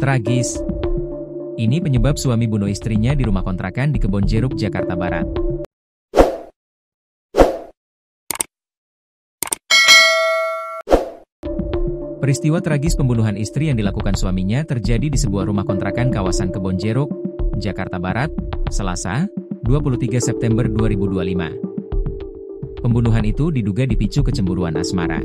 Tragis. Ini penyebab suami bunuh istrinya di rumah kontrakan di Kebonjeruk, Jakarta Barat. Peristiwa tragis pembunuhan istri yang dilakukan suaminya terjadi di sebuah rumah kontrakan kawasan Kebonjeruk, Jakarta Barat, Selasa, 23 September 2025. Pembunuhan itu diduga dipicu kecemburuan asmara.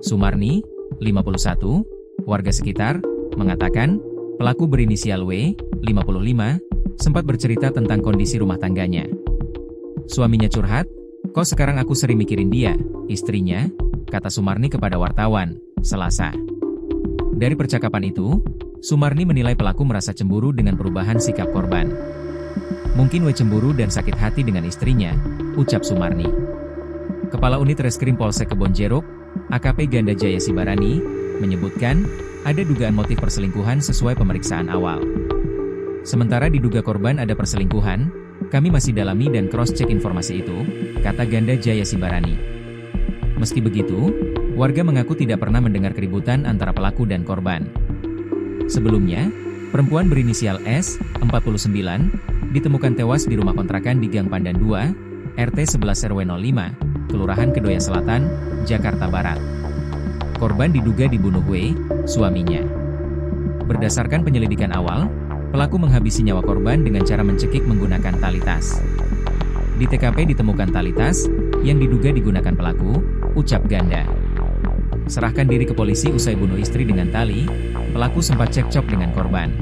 Sumarni, 51, warga sekitar, mengatakan, pelaku berinisial W, 55, sempat bercerita tentang kondisi rumah tangganya. Suaminya curhat, "Kok sekarang aku sering mikirin dia, istrinya," kata Sumarni kepada wartawan, Selasa. Dari percakapan itu, Sumarni menilai pelaku merasa cemburu dengan perubahan sikap korban. "Mungkin W cemburu dan sakit hati dengan istrinya," ucap Sumarni. Kepala Unit Reskrim Polsek Kebonjeruk, AKP Ganda Jaya Sibarani, menyebutkan, ada dugaan motif perselingkuhan sesuai pemeriksaan awal. Sementara diduga korban ada perselingkuhan, kami masih dalami dan cross-check informasi itu, kata Ganda Jaya Sibarani. Meski begitu, warga mengaku tidak pernah mendengar keributan antara pelaku dan korban. Sebelumnya, perempuan berinisial S, 49, ditemukan tewas di rumah kontrakan di Gang Pandan 2, RT 11 RW 05, Kelurahan Kedoya Selatan, Jakarta Barat. Korban diduga dibunuh W, suaminya. Berdasarkan penyelidikan awal, pelaku menghabisi nyawa korban dengan cara mencekik menggunakan tali tas. Di TKP ditemukan tali tas, yang diduga digunakan pelaku, ucap Ganda. Serahkan diri ke polisi usai bunuh istri dengan tali, pelaku sempat cekcok dengan korban.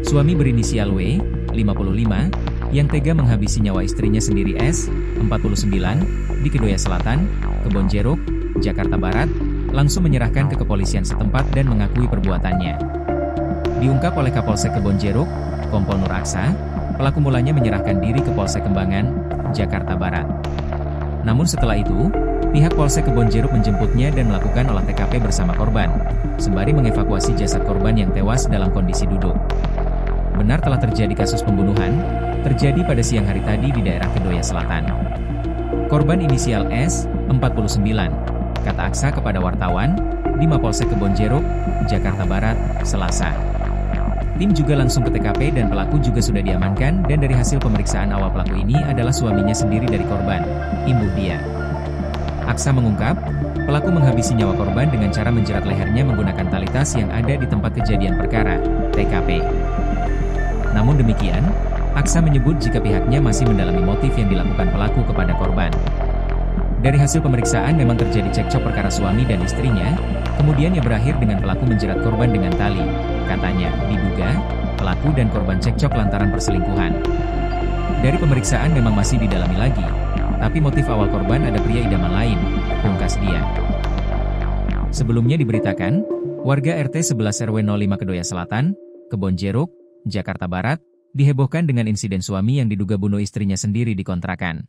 Suami berinisial W, 55, yang tega menghabisi nyawa istrinya sendiri S, 49, di Kedoya Selatan, Kebonjeruk, Jakarta Barat, langsung menyerahkan ke kepolisian setempat dan mengakui perbuatannya. Diungkap oleh Kapolsek Kebonjeruk, Kompol Nur Aksa, pelaku mulanya menyerahkan diri ke Polsek Kembangan, Jakarta Barat. Namun setelah itu, pihak Polsek Kebonjeruk menjemputnya dan melakukan olah TKP bersama korban, sembari mengevakuasi jasad korban yang tewas dalam kondisi duduk. Benar telah terjadi kasus pembunuhan, terjadi pada siang hari tadi di daerah Kedoya Selatan. Korban inisial S, 49, kata Aksa kepada wartawan, di Mapolsek Kebonjeruk, Jakarta Barat, Selasa. Tim juga langsung ke TKP dan pelaku juga sudah diamankan dan dari hasil pemeriksaan awal pelaku ini adalah suaminya sendiri dari korban, imbuh dia. Aksa mengungkap, pelaku menghabisi nyawa korban dengan cara menjerat lehernya menggunakan tali tas yang ada di tempat kejadian perkara, TKP. Namun demikian, Aksa menyebut jika pihaknya masih mendalami motif yang dilakukan pelaku kepada korban. Dari hasil pemeriksaan memang terjadi cekcok perkara suami dan istrinya, kemudian yang berakhir dengan pelaku menjerat korban dengan tali. Katanya, diduga, pelaku dan korban cekcok lantaran perselingkuhan. Dari pemeriksaan memang masih didalami lagi, tapi motif awal korban ada pria idaman lain, pungkas dia. Sebelumnya diberitakan, warga RT 11 RW 05 Kedoya Selatan, Kebonjeruk, Jakarta Barat, dihebohkan dengan insiden suami yang diduga bunuh istrinya sendiri di kontrakan.